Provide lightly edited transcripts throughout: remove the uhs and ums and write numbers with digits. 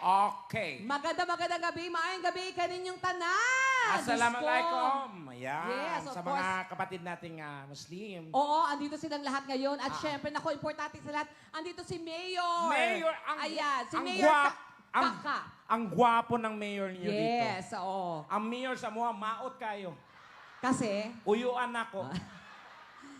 Okay. Magandang gabi, maayong gabi kaninyong tanan. Assalamualaikum. Ayan. Yes, of sa mga kapatid nating Muslim. Oo, andito silang lahat ngayon. At syempre, nako, importante sa lahat, andito si Mayor. Mayor, Ayan, si ang Mayor Kaka. Ang gwapo ng mayor niyo dito. Yes, oo. Ang mayor sa mga maot kayo. Kasi, Uyuan ako.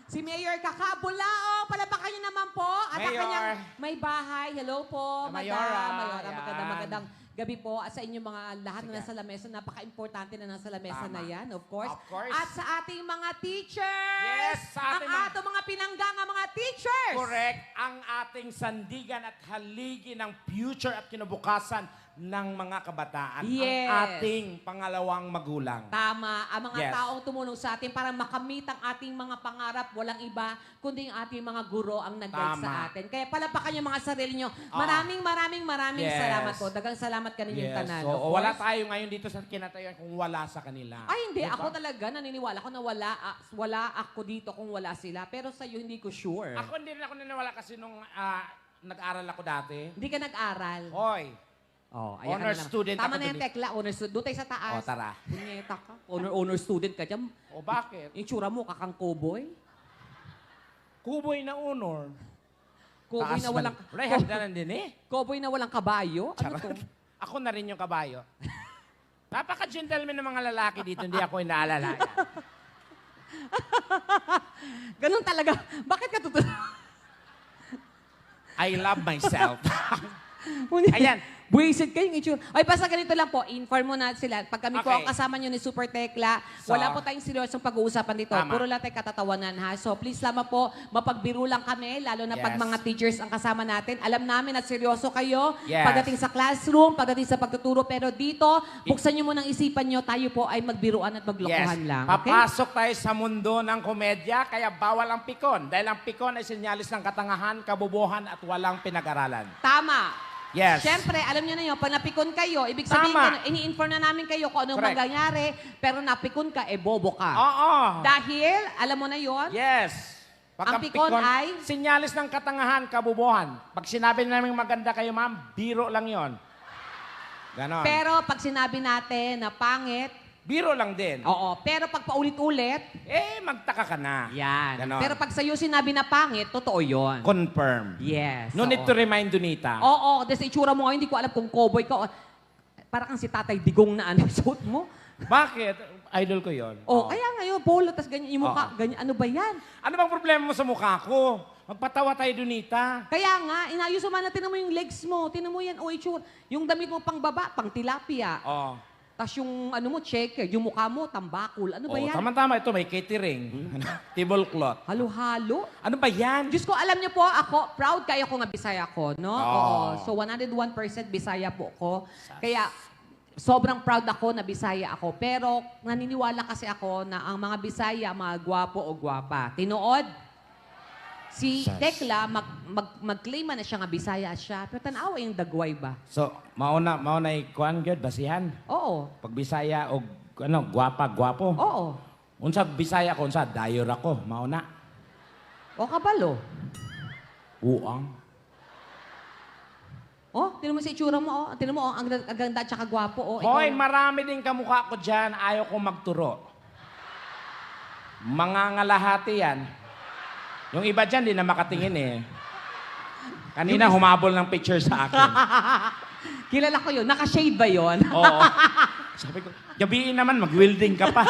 si Mayor Kaka Bulao, palapakan niyo naman po. At ang Mayor. kanyang may bahay. Hello po, Mayora. Mayora, Yan. magandang gabi po. At sa inyong mga lahat na Sige. nasa lamesa, napaka-importante na nasa lamesa Tama. na yan, of course. Of course. At sa ating mga teachers. Yes, sa ating ang atong mga pinanggang mga teachers. Correct. Ang ating sandigan at haligi ng future at kinabukasan ng mga kabataan. Yes. Ang ating pangalawang magulang. Tama, ang mga Yes. taong tumulong sa atin para makamit ang ating mga pangarap, walang iba, kundi ang ating mga guro ang nag-guide Tama. sa atin. Kaya palapakan yung mga sarili nyo. Maraming Yes. salamat po. Dagang salamat ka ninyong tanan. So, of wala course. tayo ngayon dito sa kinatayuan kung wala sa kanila. Ay, hindi. Diba? Ako talaga, naniniwala ko na wala ako dito kung wala sila. Pero sa'yo, hindi ko sure. Ako hindi rin ako naniniwala kasi nung nag-aral ako dati. Hindi ka nag-aral. Hoy, Oh, honor student Tama ako na yung dun eh. tekla. Honor student. Doon tayo sa taas. O, tara. Punyeta ka. Honor student ka dyan. O bakit? Yung tsura mo, kakang cowboy. Kuboy na honor. Cowboy na walang... Wala, hagdanan din eh. Cowboy na walang kabayo? Ano to? Charot. Ako na rin yung kabayo. Napaka-gentleman ng mga lalaki dito, hindi ako inaalala. Ganun talaga. Bakit ka tutulog? I love myself. Ayan. Buwisit kayong itsura. Ay, basta ganito lang po. Inform mo na sila. Pag kami po Okay. ang kasama nyo ni Super Tekla, So, wala po tayong seryosong pag-uusapan dito. Tama. Puro lang tayo katatawanan, ha? So, please lamang po, mapagbiro lang kami, lalo na pag Yes. mga teachers ang kasama natin. Alam namin na seryoso kayo Yes. pagdating sa classroom, pagdating sa pagtuturo. Pero dito, buksan nyo muna ang isipan nyo. Tayo po ay magbiruan at maglokohan lang. Okay? Papasok tayo sa mundo ng komedya, kaya bawal ang pikon. Dahil ang pikon ay senyalis ng katangahan, kabubuhan at walang pinag-aralan. Tama. Yes. Siyempre, alam nyo na yun, pag napikon kayo, ibig sabihin, Tama. ini-inform na namin kayo kung anong Correct. mangyayari, pero napikon ka, bobo ka. Oo. Dahil, alam mo na yon, Yes. Ang pikon ay? Sinyalis ng katangahan, kabubuhan. Pag sinabi namin maganda kayo, ma'am, biro lang yon. Ganon. pero pag sinabi natin na pangit, Biro lang din. oo, pero pag paulit-ulit, Magtaka ka na. yan. Ganon. Pero pag sa'yo sinabi na pangit, totoo yon. Confirm. Yes. No need oo. to remind Donita. Oo, dahil sa itsura mo ngayon, hindi ko alam kung cowboy ka. Parang kang si Tatay Digong na ano, suot mo. Bakit? Idol ko yon. Oh, kaya ngayon, polo, tas ganyan yung mukha, Oo. ganyan, ano ba yan? Ano bang problema mo sa mukha ko? Magpatawa tayo, Donita. Kaya nga, inayos mo man na, tinan mo yung legs mo, tinan mo yan, o itsura. Yung damit mo pang baba, pang tilapia. Oh. Tapos yung ano mo, checker, yung mukha mo, tambakol. Ano ba Oh, yan? tama-tama. Ito, may catering. Table cloth. Halo-halo. Ano ba yan? Diyos ko, alam niyo po, ako, proud kayo ko nga Bisaya ko, no? Oo. Oo. So, 101% Bisaya po ko. Kaya, sobrang proud ako na Bisaya ako. Pero, naniniwala kasi ako na ang mga Bisaya, mga gwapo o gwapa. Tinuod? Si Sas. Tekla, mag-claim na siya nga Bisaya siya. Pero tanawa yung dagway ba? So, mauna ikuan gyud basihan. Oo. Pag Bisaya o gwapo. Oo. Unsa Bisaya ko, unsa dayor ako, mauna. O kabalo. Uang. Oh, tinan mo sa itsura mo, oh. Tinan mo, oh, ang ganda at saka gwapo, oh. Hoy, Ikaw- marami din kamukha ko dyan. Ayaw ko magturo. Mga ngalahati yan. Yung iba dyan, di na makatingin eh. Kanina humabol ng picture sa akin. Kilala ko yun. Naka-shade ba yun? Oo. Sabi ko, gabiin naman, mag-welding ka pa.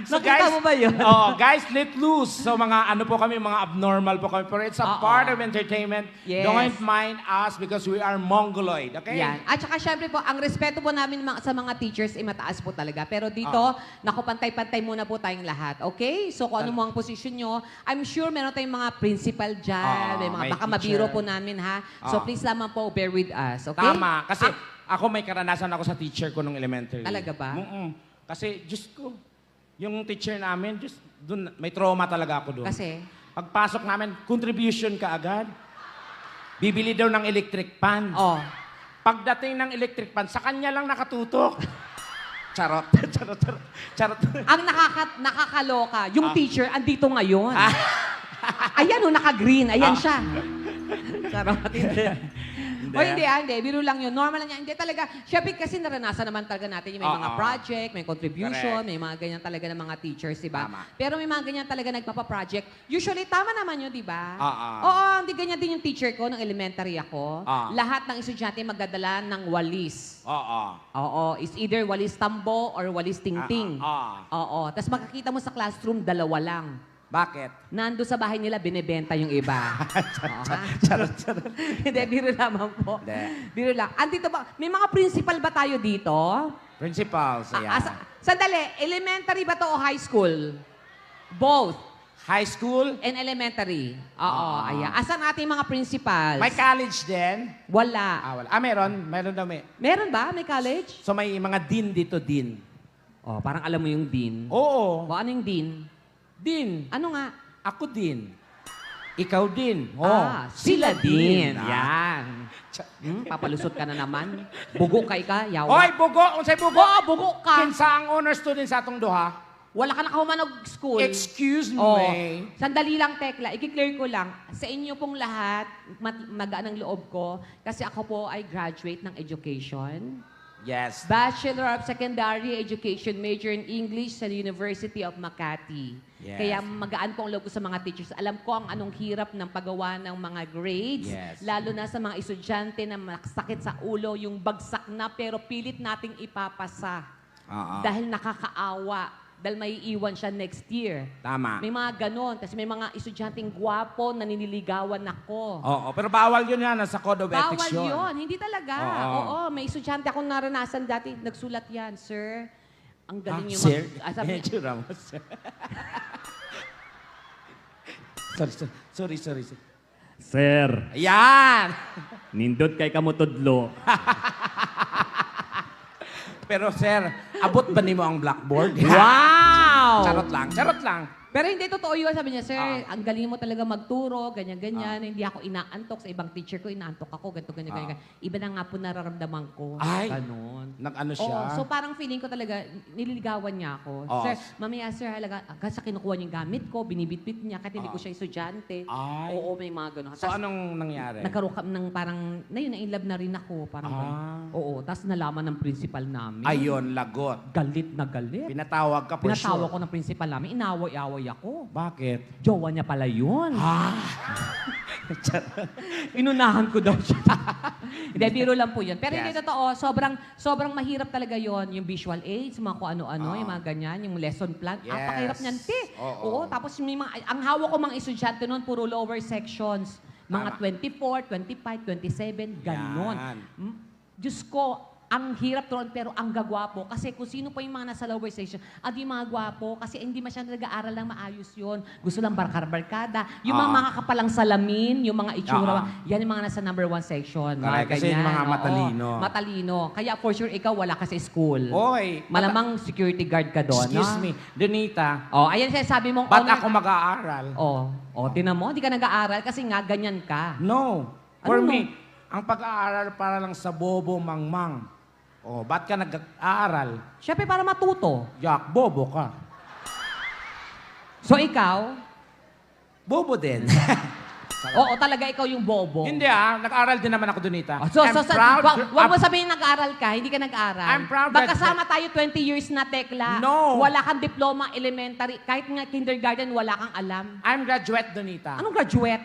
Nakita mo ba yun? Guys, let loose. So mga ano po kami, mga abnormal po kami. Pero it's a part of entertainment. Yes. Don't mind us because we are Mongoloid, okay? Yan. At saka syempre po, ang respeto po namin sa mga teachers ay mataas po talaga. Pero dito, naku, pantay-pantay muna po tayong lahat. Okay? So kung ano mo ang posisyon nyo, I'm sure meron tayong mga principal dyan. May mga may baka teacher. mabiro po namin, ha? So please lamang po, bear with us. Okay? Tama. Kasi ako may karanasan ako sa teacher ko nung elementary. Talaga ba? Kasi, Diyos ko, yung teacher namin, Diyos, dun, may trauma talaga ako doon. Kasi? Pagpasok namin, contribution ka agad. Bibili daw ng electric pan. Oh. Pagdating ng electric pan, sa kanya lang nakatutok. Charot. Charot. Ang nakakaloka, yung teacher, andito ngayon. Ayan, naka-green. Ayan siya. Hindi. O hindi. Biro lang yun. Normal lang yan. Hindi talaga. Siyempre kasi naranasan naman talaga natin yung may mga Oo. project, may contribution, Correct. may mga ganyan talaga ng mga teachers, di ba? Tama. Pero may mga ganyan talaga nagpapa-project. Usually, tama naman yun, di ba? Oo. Oo, hindi ganyan din yung teacher ko nung elementary ako. Oo. Lahat ng estudyante magdadala ng walis. Oo. Oo, is either walis tambo or walis tingting. Oo, tapos makikita mo sa classroom, dalawa lang. Bakit? Nando sa bahay nila, binebenta yung iba. Oo, ha? Charot. Hindi, biro lamang po. Hindi. Biro lang. Andito ba, may mga principal ba tayo dito? Principals, ayan. Sandali, elementary ba to o high school? Both. High school, And elementary. Oo, ayan. Asan ating mga principals? may college din. Wala. Wala. Meron. Meron daw may. Meron ba? May college? So may mga dean dito, dean. Oh, parang alam mo yung dean. Oo. O, ano yung dean? Dean. Ano nga? Ako din. Ikaw din. Sila din. Ah. Yan. Papalusot ka na naman. Bugo kay ka, yawa. Oy, bugo! Unsay bugo? Oo, bugo ka. Kinsa ang honor student sa atong duha? Wala ka nakahumanog school. Excuse Oh, me. sandali lang, Tekla. I-clear ko lang. Sa inyo pong lahat, magaan ang loob ko. Kasi ako po ay graduate ng education. Yes. Bachelor of Secondary Education, major in English sa University of Makati. Yes. Kaya magaan po ang loob ko sa mga teachers. Alam ko ang anong hirap ng paggawa ng mga grades. Yes. Lalo na sa mga estudyante na sakit sa ulo, yung bagsak na pero pilit nating ipapasa. Dahil nakakaawa. Dahil may iwan siya next year. Tama. May mga ganon. Kasi may mga estudyanteng gwapo na niniligawan ako. Oo, pero bawal yun yan. Nasa Code of Bawal Ethics yun. yun. Hindi talaga. Oo. Oo, may estudyante akong naranasan dati. Nagsulat yan, sir. Ang galing yung Sir? sabi niya, Medyo Ramos. sorry. Sir, Ayan! nindot kay kamutudlo. Pero sir, abot ba nimo ang blackboard? wow! Charot lang. Pero hindi totoo yun. Sabi niya, sir, Ah. ang galing mo talaga magturo, ganyan-ganyan. Hindi ako inaantok. Sa ibang teacher ko, inaantok ako, ganito, ganyan. Iba na nga po nararamdaman ko. Ay. Ganon. Nag-ano siya? Oo, so parang feeling ko talaga, nililigawan niya ako. Oo. Sir, mamaya sir, halaga, kasi kinukuha niya yung gamit ko, binibitbit niya, kahit hindi ko siya estudyante. Ay. Oo, may mga ganon. So anong nangyari? Nagkaroon kami ng parang, na yun, na-inlove na rin ako. Parang, oo, tapos nalaman ng principal namin. Ayun, lagot. Galit na galit. Pinatawag ka for Pinatawa sure. ko ng principal namin, inaway-away ako. Bakit? Jowa niya pala yun. Ah! Inunahan ko daw siya. Hindi, biro lang po yun. Pero hindi Yes. totoo, sobrang mahirap talaga yon. Yung visual aids, mga kung ano-ano, yung mga ganyan, yung lesson plan. Yes. Apakahirap niyan, te. Oo. Oo, tapos may mga, ang hawak ko mga estudyante noon, puro lower sections. Mga Tama. 24, 25, 27, ganon. Yan. Diyos ko, ang hirap turon pero ang gagwapo. Kasi kung sino pa yung mga nasa lower section, yung mga gwapo. Kasi hindi masyadong nag-aaral lang maayos yon. Gusto lang barkada. Yung mga makakapalang salamin, yung mga itsura, yan yung mga nasa number 1 section. Correct, kasi yung mga oo. matalino. Matalino. Kaya for sure, ikaw wala ka sa school. Oy, Malamang security guard ka doon. excuse no? me, Donita, Oh, ayan siya sabi mong ba't honor- ako mag-aaral? tinan mo, hindi ka nag-aaral kasi nga ganyan ka. No. For Ano me, ang pag-aaral para lang sa bobo mangmang. Ba't ka nag-aaral? Siyempre para matuto. Yak, bobo ka. So ikaw, Bobo din. oo talaga ikaw yung bobo. Hindi nag-aaral din naman ako, Donita. So, I'm proud. wag mo sabihin nag-aaral ka, hindi ka nag-aaral. I'm proud that- Magkasama tayo 20 years na, Tekla. No. Wala kang diploma elementary. Kahit nga kindergarten, wala kang alam. I'm graduate, Donita. Anong graduate?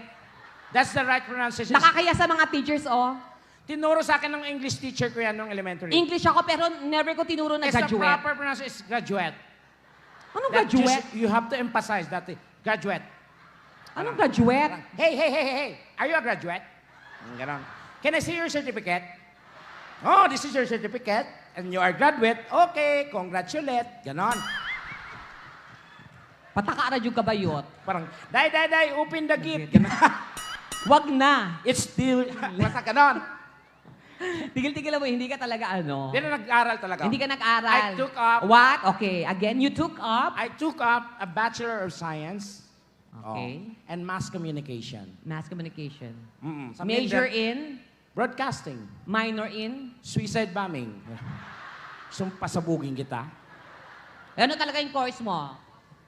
That's the right pronunciation. Nakakaya sa mga teachers, oh. Tinuro sa akin ng English teacher ko yan nung elementary. English ako, pero never ko tinuro na It's the graduate. proper pronunciation is graduate. Anong That graduate? You have to emphasize that. Graduate. Anong graduate? Hey. Are you a graduate? Ganon. Can I see your certificate? Oh, this is your certificate. And you are graduate. Okay, congratulate. Ganon. Pataka-radyo ka ba yun? Parang, day, open the gate. Ganon. Wag na. It's still, basta ganon. Tigil-tigil mo, hindi ka talaga ano. Hindi na nag-aral talaga. Hindi ka nag-aral. I took up, What? Okay, again, you took up? I took up a Bachelor of Science. Okay. And Mass Communication. Mass communication. Sa Major Mindanao, in? Broadcasting. Minor in? Suicide bombing. Sumpasabugin kita. Ano talaga yung course mo?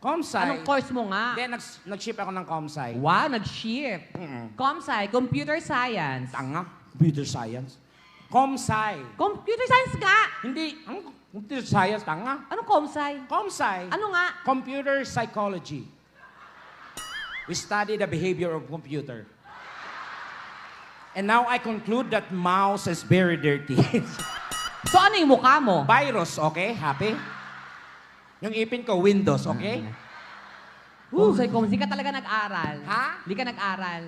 Comsci. Anong course mo nga? Hindi, nag-ship ako ng Comsci. Wow, nag-shift. Mm-mm. Comsci, Computer Science. Tanga. Computer Science. Comsci. Computer Science nga! Hindi. Ang computer science, tanga. Anong Comsci? Comsci. Ano nga? Computer psychology. We study the behavior of computer. And now I conclude that mouse is very dirty. So ano yung mukha mo? Virus, okay? Happy? Yung ipin ko, Windows, okay? Comsci, Comsci. Di ka talaga nag-aral. Ha? Di ka nag-aral.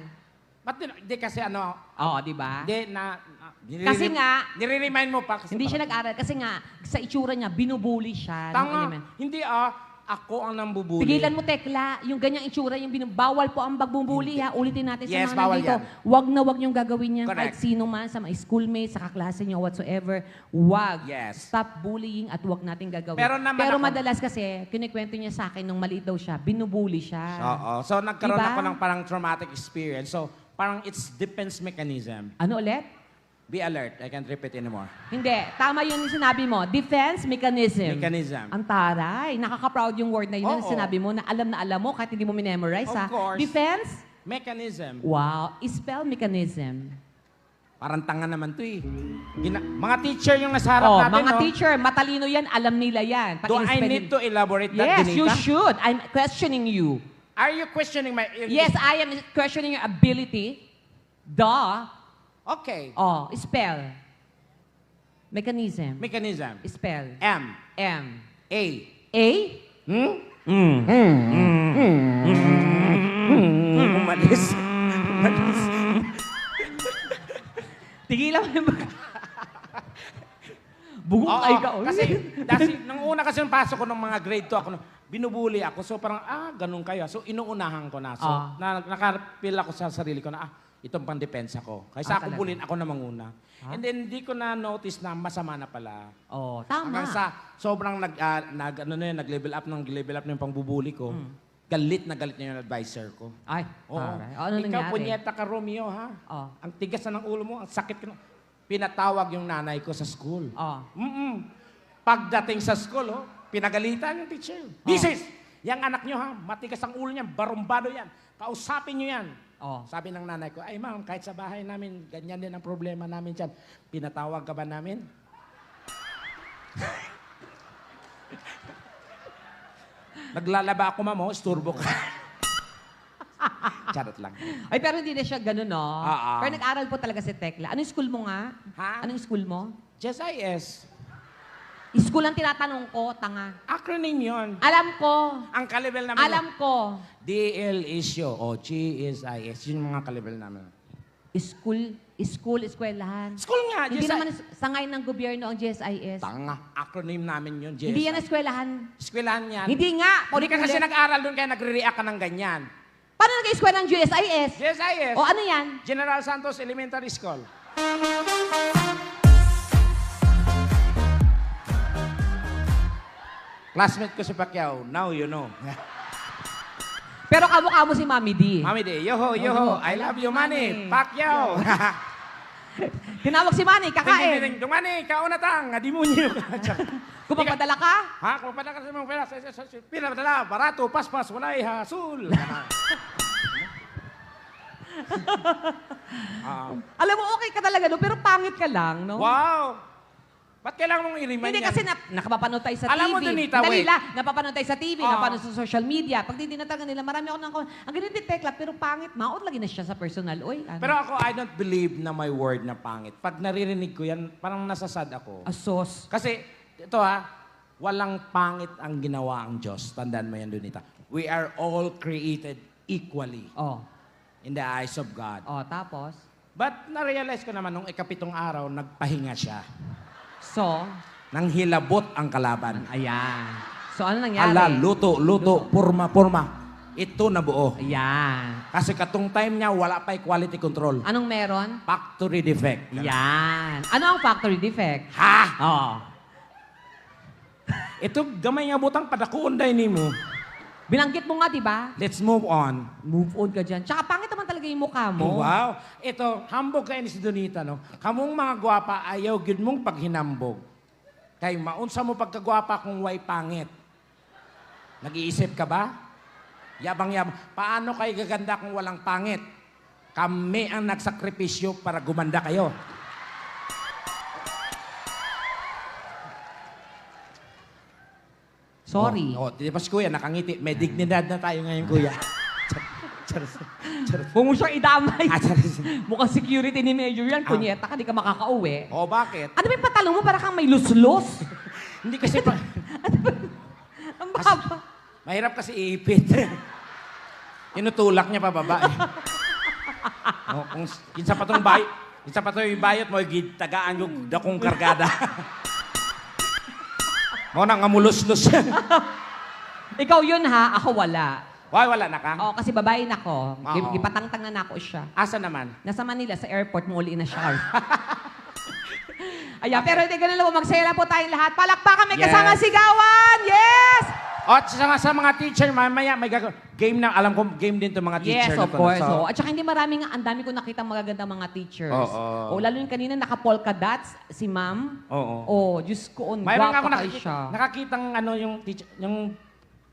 Ba't di kasi ano, Oo, di ba? di na... Kasi nga- nire-remind mo pa. Kasi Hindi siya nag-aral kasi nga sa itsura niya, binubuli siya. ng Tanga. element. Hindi ako ang nambubuli. Tigilan mo, Tekla. Yung ganyang itsura, yung bawal po ang pagbubuli, ha? Ulitin natin sa Yes, mga bawal nandito. yan. Wag na wag niyong gagawin yan kahit Correct. sino man, sa mga schoolmates, sa kaklase niyo, whatsoever. Wag. Yes. Stop bullying at wag natin gagawin. Pero naman ako- madalas kasi, kinikwento niya sa akin nung maliit daw siya, binubuli siya. Oo. So nagkaroon Diba? ako ng parang traumatic experience. So parang it's defense mechanism. Ano ulit? Be alert. I can't repeat anymore. Hindi. Tama yun yung sinabi mo. Defense mechanism. Mechanism. Ang taray. Nakaka-proud yung word na yun na Oo. sinabi mo na alam mo kahit hindi mo memorize Of ha. course. Defense? Mechanism. Wow. Spell mechanism. Parang tanga naman to eh. Mga teacher yung nasa harap Oh, natin, mga no? teacher, matalino yan, alam nila yan. Pag Do I in-spell need yun- to elaborate that, Yes, Dinita? you should. I'm questioning you. Are you questioning my... Yes, I am questioning your ability. Duh. Okay. Oh, spell. Mechanism. Mechanism. Spell. M. M. A. A? Hmm? Umalis. Umalis. Tigilan mo yung Bugong Oo, ay ka. oh. kasi nung una kasi nung pasok ko ng mga grade 2 ako, binubuli ako. So parang, ganun kaya. So inuunahan ko na. So nakapil ako sa sarili ko na, itong pang-depensa ko. Kaysa ako Talaga? bulin, ako na manguna. And then, hindi ko na-notice na masama na pala. Oh, tama. Hanggang sa sobrang nag-level up ng pangbubuli ko. Galit na yung advisor ko. Ay, Oo. aray. Ano Ikaw, nangyari? punyeta ka, Romeo, ha? Oh. Ang tigas na ng ulo mo, ang sakit ka. Pinatawag yung nanay ko sa school. Oh. Pagdating sa school, pinagalitan yung teacher. This yung anak nyo, ha? Matigas ang ulo niyan, barumbado yan. Kausapin nyo yan. Oh. Sabi ng nanay ko, ay ma'am, kahit sa bahay namin, ganyan din ang problema namin dyan. Pinatawag ka ba namin? Naglalaba ako, ma'am, isturbo ka. Charot lang. Ay, pero hindi na siya ganun, no? Oo. Pero nag-aral po talaga si Tekla. Anong school mo nga? Ha? Anong school mo? GSIS. School ang tinatanong ko, tanga. Acronym yon. Alam ko. Ang kalibel namin. Alam ko. DL is yo, o GSIS. Yun yung mga kalibel namin. Eskwelahan. School nga, Hindi GSIS. naman sangay ng gobyerno ang GSIS. Tanga. Acronym namin yun, GSIS. Hindi yan eskwelahan. Eskwelahan yan. Hindi nga. Hindi ka kasi Ulit-ulit. nag-aral doon kaya nagre-react ka ng ganyan. Paano nag-eskwela ng GSIS? GSIS. O ano yan? General Santos Elementary School. Classmate ko si Pacquiao. Now you know. Pero kamukha mo si Mami D. Mami de, yoho, yoho. I love you, Manny. Pacquiao. Tinawag si Manny, kakain. Dumani, kaunatang, adimunyo. Kung mapadala ka, Ha? Kung padala ka sa mga pera, pinadala, barato, paspas, walay, hasul. alam mo, okay ka talaga, no? Pero pangit ka lang, no? Wow! Ba't kailangan mong i-remind Hindi yan? kasi nakapapanood tayo sa Alam mo, TV. Donita, Dali wait. lang, napapanood tayo sa TV, Oo. napapanood sa social media. Pag tinatagan nila, marami ako nang ang ganun din Tekla, pero pangit, maot lagi na siya sa personal. Oy, ano? Pero ako, I don't believe na my word na pangit. Pag naririnig ko yan, parang nasasad ako. Asos. Kasi, ito walang pangit ang ginawa ang Diyos. Tandaan mo yan, Donita. We are all created equally Oh. in the eyes of God. Oh, tapos? But na-realize ko naman, nung ikapitong araw, nagpahinga siya. So, Nang hilabot ang kalaban. ayan. So, ano nangyari? Ala, luto, purma. Ito na buo. Ayan. Kasi katong time niya, wala pa quality control. Anong meron? Factory defect. Yan. Ano ang factory defect? Ha? Oh. Ito, gamay nga butang padakuon day ni mo. Binanggit mo nga, di ba? Let's move on. Move on ka dyan. Tsaka pangit naman talaga yung mukha mo. Wow. Ito, hambog kayo ni si Donita, no? Kamong mga gwapa, ayaw gid mong paghinambog. Kay maunsa mo pagkagwapa kung way pangit. Nag-iisip ka ba? Yabang-yabang. Paano kayo gaganda kung walang pangit? Kami ang nagsakripisyo para gumanda kayo. Sorry. Di ba si Kuya, nakangiti. May dignidad na tayo ngayon, Kuya. Charos. Huwag mo siyang idamay. Charos. Mukhang security ni Mayor yan. Punyeta ka, di ka makakauwi. O, bakit? Ano ba yung patalong mo? Para kang may luslos. Hindi kasi pa... Ang baba. Mahirap kasi iipit. Tinutulak niya pababa eh. Kung yung sapatong bayot mo, tagaan yung dakong kargada. Mo nang ngamulos-los. Ikaw yun ha, ako wala. Wala na ka? Oo, kasi babae na ko. Oo. Gipatangtang na ako siya. Asa naman? Nasa Manila, sa airport, muli na siya. Ayan, pero hindi ganun lang po. Magsaya lang po tayong lahat. Palakpakan, may Yes. kasama sigawan! Yes! At sa mga teacher, mamaya may game na, alam ko, game din to mga Yes, teacher. of na to, course. So, Oh. At saka hindi marami nga, ang dami ko nakita magagandang mga teachers. Oo. O, lalo yung kanina, naka-polka dots, si ma'am. Oo. Oh, Diyos ko, mayroon nga ako gwapa kayo siya. nakakitang ano yung teacher, yung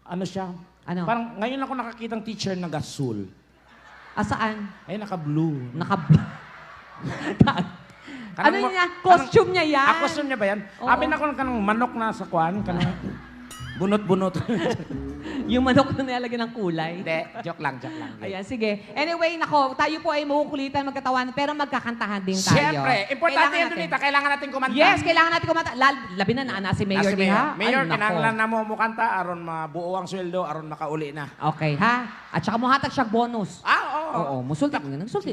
ano siya. Ano? Parang ngayon ako nakakitang teacher na gasul. Saan? Ay, naka-blue. Ano niya? Costume niya yan? Costume niya ba yan? Oo. Amin ako kanang manok na sa kwan, kanang bunot-bunot. Yung manok na nilalagyan ng kulay. Hindi, joke lang. Ayan, sige. Anyway, nako, tayo po ay makukulitan, magkatawanan, pero magkakantahan din tayo. Siyempre, importante yan, Donita. Kailangan natin kumanta. Yes, kailangan natin kumanta. Labi na naana si Mayor Si diha. Mayor, Ay, nako. kinanglan na mo mukanta, aron mabuo ang sweldo, aron makauli na. Okay, ha? At saka mo hatag siya bonus. Oo. Oo, musulti. Nagsulti.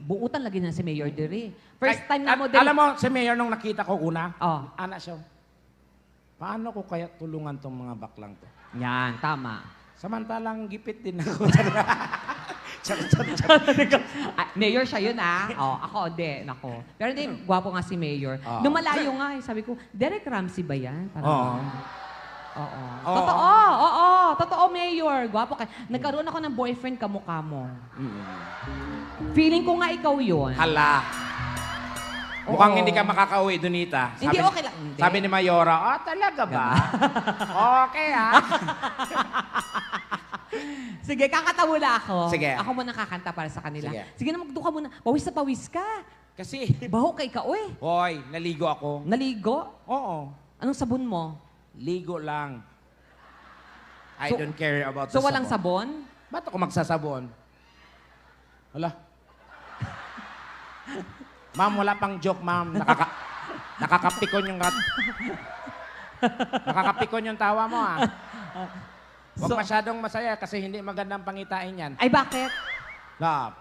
Buutan lagi na si Mayor Diri. First time na mo din. Alam mo, si Mayor, nung nakita ko una, Oh. anak siya, paano ko kaya tulungan tong mga baklang to? Yan, tama. Samantalang gipit din ako. Charot. Mayor siya yun, ah. Oh, ako, di. Nako. Pero hindi, gwapo nga si Mayor. Oo. Lumalayo nga, sabi ko, Derek Ramsey ba yan? Parang Oo. ganun. Oo. Oo. Oo. Totoo, Mayor. Gwapo ka. Nagkaroon ako ng boyfriend kamukha mo. Feeling ko nga ikaw yun. Hala. Oo. Mukhang hindi ka makakauwi, Donita. Hindi, okay lang. Hindi. Sabi ni Mayora, talaga ba? Okay, Sige, kakatawala ako. Sige. Ako muna kakanta para sa kanila. Sige. Sige na, magduka muna. Pawis na pawis ka. Kasi, Baho kay ka, oy. hoy, naligo ako. Naligo? Oo. Anong sabon mo? Ligo lang. I So- don't care about So, the walang sabon? Ba't ako magsasabon? Wala. Ma'am, wala pang joke, ma'am. Nakakapikon yung nakakapikon yung tawa mo, ah. Huwag So- masyadong masaya kasi hindi magandang pangitain yan. Ay, bakit? Na,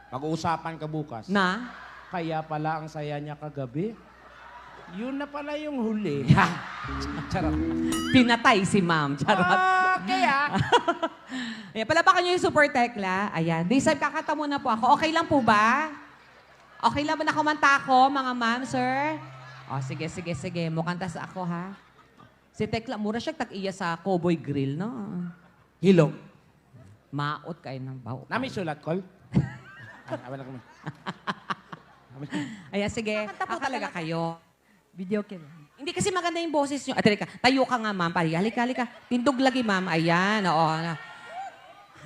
pag-uusapan ka bukas. Na? Kaya pala ang saya niya kagabi. Yun na pala yung huli. Charot. Pinatay si ma'am. Charot. Okay, Ayan, palabakan niyo yung super tekla. Ayan. This time, kakanta muna po ako. Okay lang po ba? Okay lang ba na kumanta ako, mga ma'am, sir? O, sige. Mukanta sa ako, ha? Si Tekla, mura siya tag-iya sa Cowboy Grill, no? Hilong. Maot kayo ng baho. Nami sulat, Col? Wala kami. Ayan, sige. po Talaga kayo. Video cam. Hindi kasi maganda yung boses nyo. Halika, tayo ka nga, ma'am. Halika. Tindog lagi, ma'am. Ayan, oo.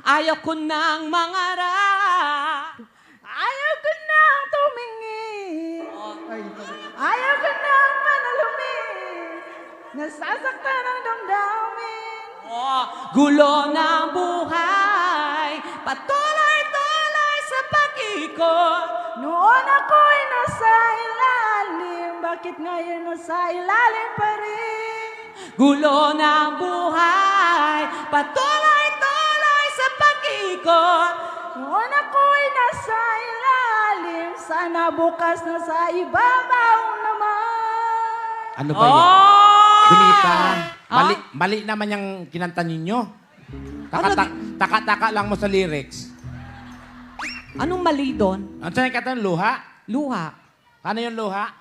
Ayaw ko nang mangarap. Ayaw ko nang tumingin. Ayaw ko nang manalumit. Nasasaktan ang damdamin. Gulo ng buhay. Patuloy-tuloy sa pag-ikot. Noon ako'y nasa ilalim. Bakit ngayon nasa ilalim pa rin? Gulo ng buhay. Patuloy-tuloy sa pag-ikot. Noon ako'y nasa ilalim. Sana bukas nasa ibabaw naman. Ano ba yun? Donita, Ah? mali naman yung kinanta ninyo. Ano Taka-taka lang mo sa lyrics. Anong mali doon? Ano saan kata luha? Luha. Ano yung luha?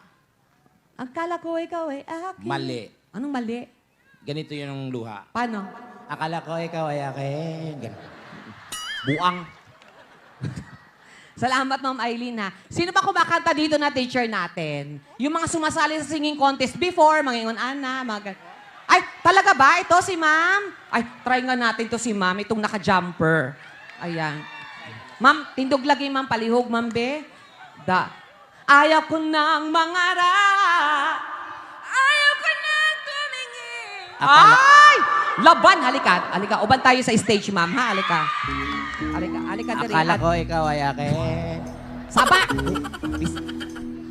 Akala ko ikaw ay akin. Mali. Anong mali? Ganito yung luha. Paano? Akala ko ikaw ay akin. Ganun. Buang. Salamat, Ma'am Eileen, ha. Sino ba kumakanta dito na teacher natin? Yung mga sumasali sa singing contest before, mga ingon ana, mga... Ay, Talaga ba? Ito si ma'am? Ay, try nga natin to si ma'am. Itong naka-jumper. Ayan. Ma'am, tindog lagi ma'am. Palihog, ma'am, be. Ayaw ko nang mangarap. Ayaw ko nang tumingin. Ay! Laban! Halika. Halika. Uban tayo sa stage, ma'am. Ha? Halika. Halika. Halika. dali. Akala ko ikaw ay akin. Saba!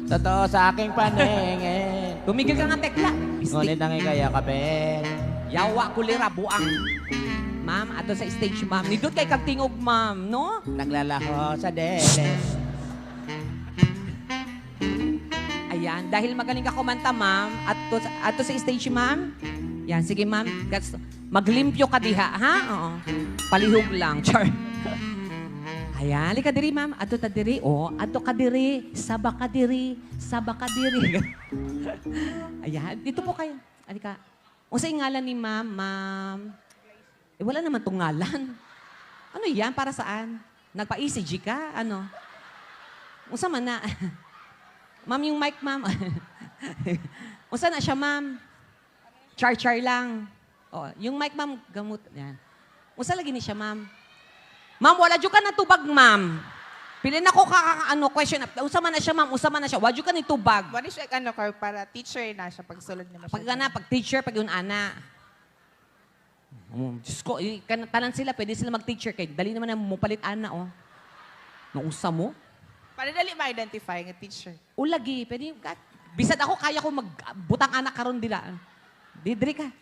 Totoo sa aking paningin. Tumigil ka nga, tekla. Ngunit ang ikaya kapit. Yawa kulira buang. Ma'am, ato sa stage, ma'am. Nidot kay kag tingog, ma'am, no? Naglalaho sa deles. Ayan, dahil magaling ka kumanta, ma'am, ato sa stage, ma'am. Yan, sige, ma'am. Maglimpyo ka diha, ha? Oo. Palihog lang, char. Ayan, halika diri, ma'am. Ato ta diri. Oh, ato ka diri. Saba ka diri. Saba ka diri. Ayan, dito po kayo. Halika. Unsa yung ngalan ni ma'am? Ma'am. Eh, wala naman tong ngalan. Ano yan? Para saan? Nagpa-ECG ka? Ano? Unsa man na? Ma'am, yung mic, ma'am. Unsa na siya, ma'am? Char-char lang. Oh, yung mic, ma'am, gamot. Yan. Unsa lagi ni siya, ma'am? Ma'am, wala dyo ka na tubag, ma'am. Pili na ko question. Unsa man na siya, ma'am? Unsa man na siya? Wala dyo ka ni tubag. Wala siya para teacher na siya pagsulod na siya. Pag teacher, pag yun ana. Diyos ko, tanan sila, pwede sila mag-teacher kay dali naman na mupalit ana, oh. Nausa mo? Para dali ma-identify ng teacher. Ulagi, pwede, bisad ako, kaya ko magbutang anak karon dila. Didri ka.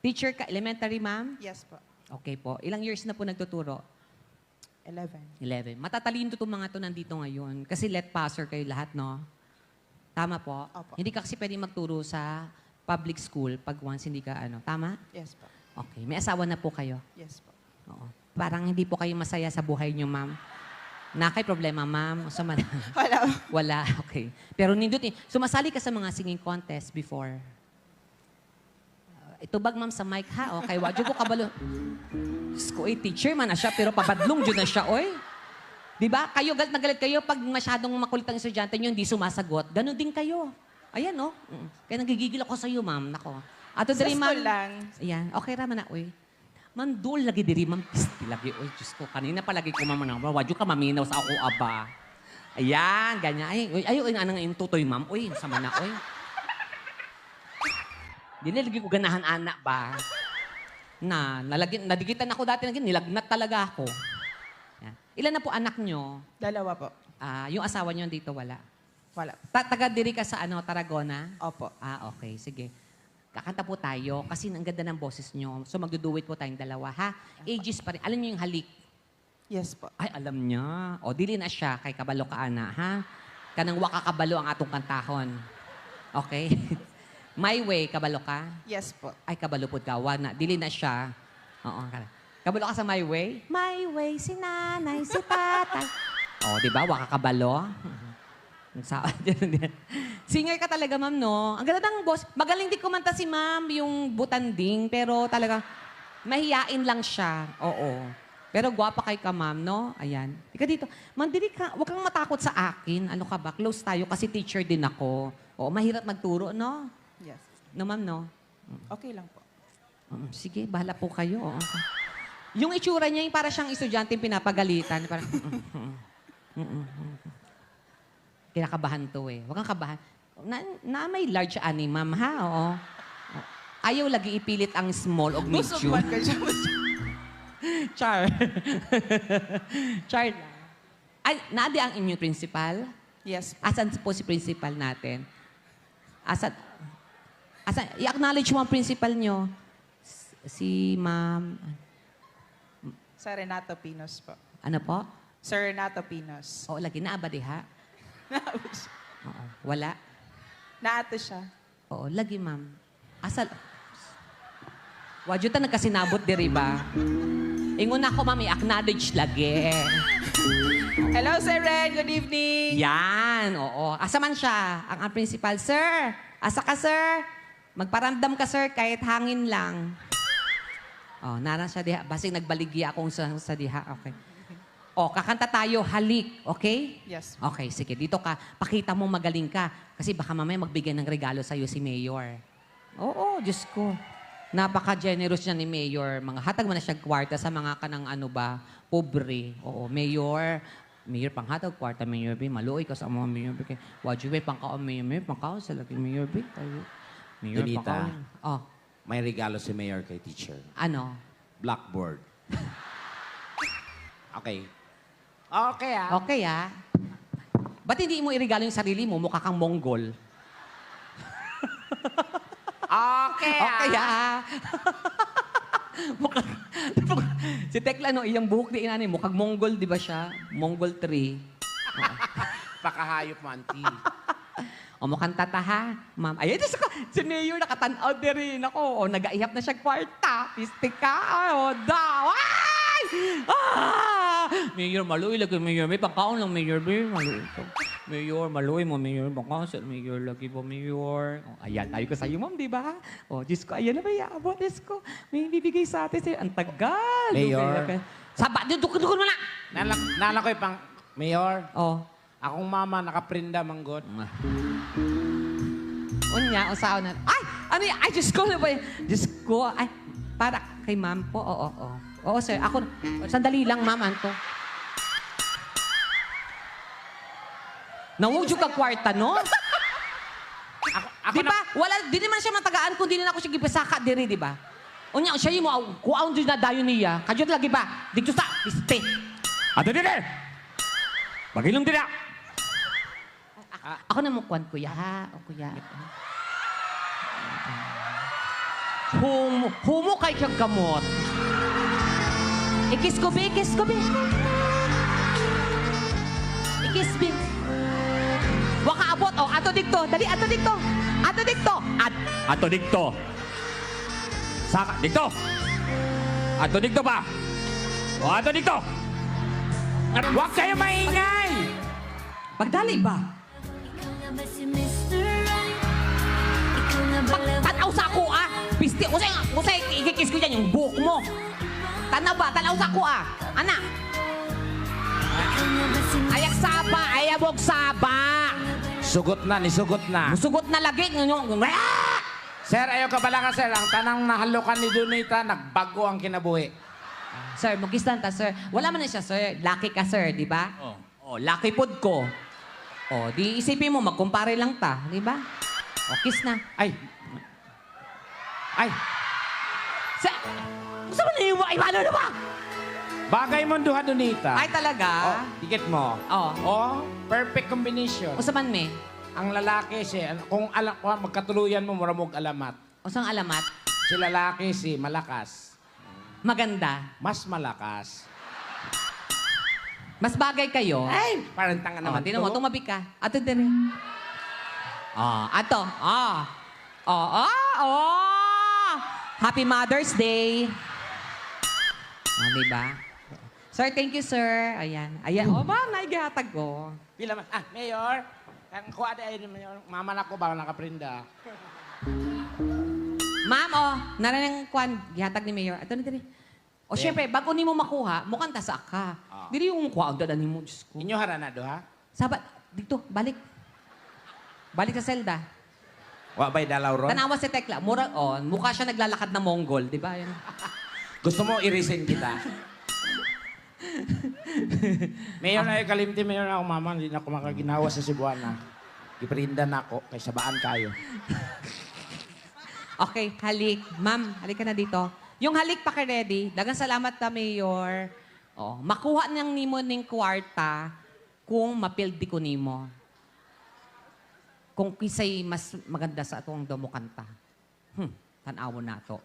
Teacher ka, elementary, ma'am? Yes po. Okay po. Ilang years na po nagtuturo? 11. 11. Matatalino itong mga to nandito ngayon. Kasi let passer kayo lahat, no? Tama po? Opo. Hindi ka kasi pwede magturo sa public school pag once hindi ka ano. Tama? Yes po. Okay. May asawa na po kayo? Yes po. Oo. Parang hindi po kayo masaya sa buhay niyo, ma'am. Nakay problema, ma'am. Sa man. Wala. Wala. Okay. Pero nindot eh. Sumasali ka sa mga singing contest before? Ito bag, ma'am, sa mic, ha? Okay, wadyo ko kabalo. Diyos ko, teacher man na siya, pero papadlong dyan na siya, oy. Di ba? Kayo, galit na galit kayo pag masyadong makulit ang estudyante nyo, hindi sumasagot. Ganon din kayo. Ayan, no? Kaya nagigigil ako sa iyo, ma'am. Nako. Ato Sa diri, school ma'am. lang. Ayan, okay raman na, oy. Mandul lagi diri, ma'am. Pisti lagi, oy. Diyos ko, kanina palagi ko, ma'am, wadyo ka maminaw sa ako, aba. Ayan, ganyan. Ay, anang yung tutoy, ma'am. Uy, sama na, oy. Dinilagi ko ganahan anak ba? Nadigitan ako dati, nilagnat talaga ako. Yan. Ilan na po anak nyo? 2 po. Yung asawa nyo dito wala. Wala. Taga diri ka sa Tarragona? Opo. Okay, sige. Kakanta po tayo kasi ang ganda ng boses nyo. So magduduwit po tayong dalawa, ha? Ages pa rin. Alam nyo yung halik? Yes po. Ay, alam niya. O, dili na siya kay Kabalo ka, ana, ha? Kanang waka kabalo ang atong kantahon. Okay? My way, kabalo ka? Yes po. Ay, kabalo po ka. Na, dili na siya. Oo. Kabalo ka sa my way? My way, si nanay, si tatay. O, di ba? Waka kabalo. Singer ka talaga, ma'am, no? Ang ganda ng boss. Magaling din kumanta si ma'am, yung butanding. Pero talaga, mahiyain lang siya. Oo. Pero gwapa kay ka, ma'am, no? Ayan. Ika dito. Ma'am, dili ka, huwag kang matakot sa akin. Ano ka ba? Close tayo kasi teacher din ako. Oo, mahirap magturo, no? Yes. No, ma'am, no? Okay lang po. Sige, bahala po kayo. Oo. Yung itsura niya, yung para siyang estudyante pinapagalitan. Parang, kinakabahan to eh. Huwag kang kabahan. May large ani, ma'am, ha? Oo. Ayaw lagi ipilit ang small o Busog medium. man ka siya. Char. Char lang. Ay, naadi ang inyong principal? Yes po. Asan po si principal natin? Asan? I-acknowledge mo ang principal nyo. Si ma'am... Sir Renato Pinos po. Ano po? Sir Renato Pinos. Oo, lagi na abadiha. Oo, wala. Naato siya. Oo, lagi ma'am. Asal... Wadyo ta nagkasinabot diri ba? Ingon ako, ma'am, i-acknowledge lagi. Hello, Sir Ren. Good evening. Yan, oo. Asa man siya? Ang principal, sir. Asa ka, sir? Magparamdam ka, sir, kahit hangin lang. Oh, nara siya diha. Basig nagbaligya akong sa diha. Okay. Oh, kakanta tayo, halik. Okay? Yes. Okay, sige. Dito ka. Pakita mo magaling ka. Kasi baka mamaya magbigay ng regalo sa'yo si Mayor. Oo, Diyos ko. Napaka-generous niya ni Mayor. Mga hatag man na siya kwarta sa mga kanang ano ba, pobre. Oo, Mayor. Mayor panghatag kwarta, Mayor B. Maluoy ka sa mga Mayor B. Wadyo ba, pangkaon, Mayor. Pangkaon sa lagi, Mayor B. Mayor, Donita. pangkaon. Oh, May regalo si Mayor kay teacher. ano? Blackboard. Okay. Okay ah. Okay, ah. Ba't hindi mo irigalo yung sarili mo? Mukha kang Mongol. Okay Okay, ah. Mukha, si Tekla, no, iyang buhok di inani, mukhang Mongol, di ba siya? Mongol 3. Pakahayop mo, auntie. O mukhang tataha, ma'am. Ay, Diyos ko, si Mayor nakatanaw din rin ako. O, nag-aihap na siya kwarta. Pistik ka. O, daw. Ay! Ah! Mayor, maluwi lagi, Mayor. May pangkaon lang, Mayor. Maluwi ko. Mayor, maluwi mo, Mayor. Pangkaon sa Mayor. Lagi po, Mayor. O, ayan, tayo ko sa'yo, ma'am, di ba? O, Diyos ko, ayan na ba yaabot, Diyos ko. May bibigay sa atin sa'yo. Ang tagal. Mayor. Sabat, dukod mo na. Nalakoy pang, Mayor, O, akong mama nakaprinda manggod. unya, usaw na. Ay! Ano yan? Ay, Diyos ko, ano ba yan? Diyos ko, ay, para kay ma'am po. Oo, oo. Oo, sir. Ako, sandali lang, ma'am, anto. Nawudyo ka kwarta, no? Ako Di ba? Wala, di naman siya matagaan kung di na ako siya gipasaka diri, di ba? Unya, siya yung mo, kuaon dyan na dayon niya. Kadyot lagi ba? Dito sa, piste. Ato din eh! Magilong din na! Ako na mo kwan, kuya, ha? O, kuya. Humo kay kag gamot. Ikis ko, be, ikis ko, be. Ikis, be. Waka abot, o, ato dikto. Dali, ato dikto. Ato dikto. Ato dikto! Saka, dikto! Ato dikto pa! O ato dikto! Huwag kayo maingay! Pagdali ba? Tanaw sa ako, ah. Pisti, usay, ikikis ko dyan yung buhok mo. Tanaw ba? Tanaw sa ako, ah. Anak. Ayak saba, ayabog saba. Sugot na, nisugot na. Musugot na lagi. Sir, ayaw ka bala ka, sir. Ang tanang nahalukan ni Donita, nagbago ang kinabuhi. Sir, magistan ta, sir. Wala man na siya, sir. Lucky ka, sir, di ba? Oh, lucky pod ko. Oh, di isipin mo, magkumpare lang ta, di ba? O, kiss na. Ay. Ay. Sir, gusto mo na yung ay, paano na ba? Bagay mo duha, Donita. Ay, talaga? Oh, dikit mo. Oh. Oh, perfect combination. O, saman me? Ang lalaki siya, kung magkatuluyan mo, maramog alamat. O, sang alamat? Si lalaki si malakas. Maganda. Mas malakas. Mas bagay kayo. Ay, parang tanga Oh, naman tinan mo, to. tumabi ka. Ato din. Ato. Happy Mother's Day. Diba? Sir, thank you, sir. Ayan. O, ba, naigatag ko. Pila man. Ah, Mayor. Ang kuha ay Mayor. Mama na ko ba nakaprinda? Ma'am, narinig kwan, gihatag ni Mayor. Ato na din. O, syempre, bago ni mo makuha, mukhang tasa ka. Dili yung kuha, ang dadan mo, Diyos ko. Inyo haranado, ha? Sabat, dito, balik. Balik sa selda. Wa ba'y dalaw ron? Tanawa si Tekla. Mukha siya naglalakad na Mongol, di ba? Yan. Gusto mo irisin kita? Mayor na kalimti, Mayor na ako, mama. Hindi na ako makaginawa sa Cebuana. Iprinda na ako, kay sabaan kayo. Okay, halik. Ma'am, halik ka na dito. Yung halik pa ka-ready. Dagang salamat ka, Mayor. Makuha niyang nimo ning kwarta kung mapildi ko nimo. Kung kisay mas maganda sa atong damo kanta. Tanawo na to.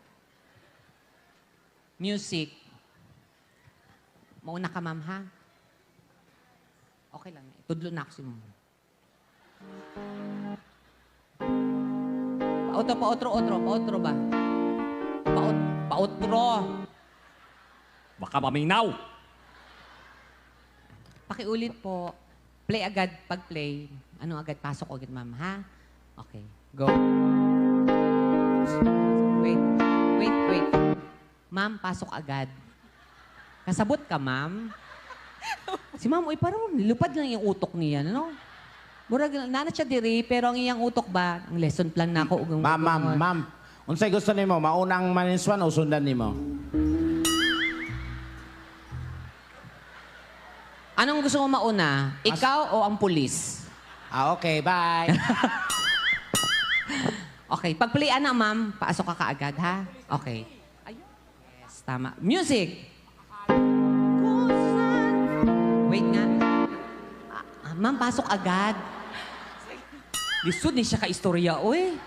Music. Mauna ka, ma'am, ha? Okay lang. Tudlo na ako si ma'am. Paotro ba? Paotro. Baka maminaw! Pakiulit po. Play agad pag play. Ano agad? Pasok agad, ma'am, ha? Okay. Go. Wait. Ma'am, pasok agad. Kasabot ka, ma'am. Si ma'am, parang nilupad lang yung utok niya, no? Murag, nanat siya diri, pero ang iyang utok ba, ang lesson plan na ako. Ma'am, Unsay gusto nimo? Maunang maninswan o sundan nimo? Anong gusto mo mauna? Ikaw o ang pulis? Ah, okay, bye. Okay, pag-playan na, ma'am, paasok ka kaagad, ha? Okay. Ayun. Yes, tama. Music! Wait nga. Ma'am, pasok agad. Lisod ni siya ka-istorya, oy.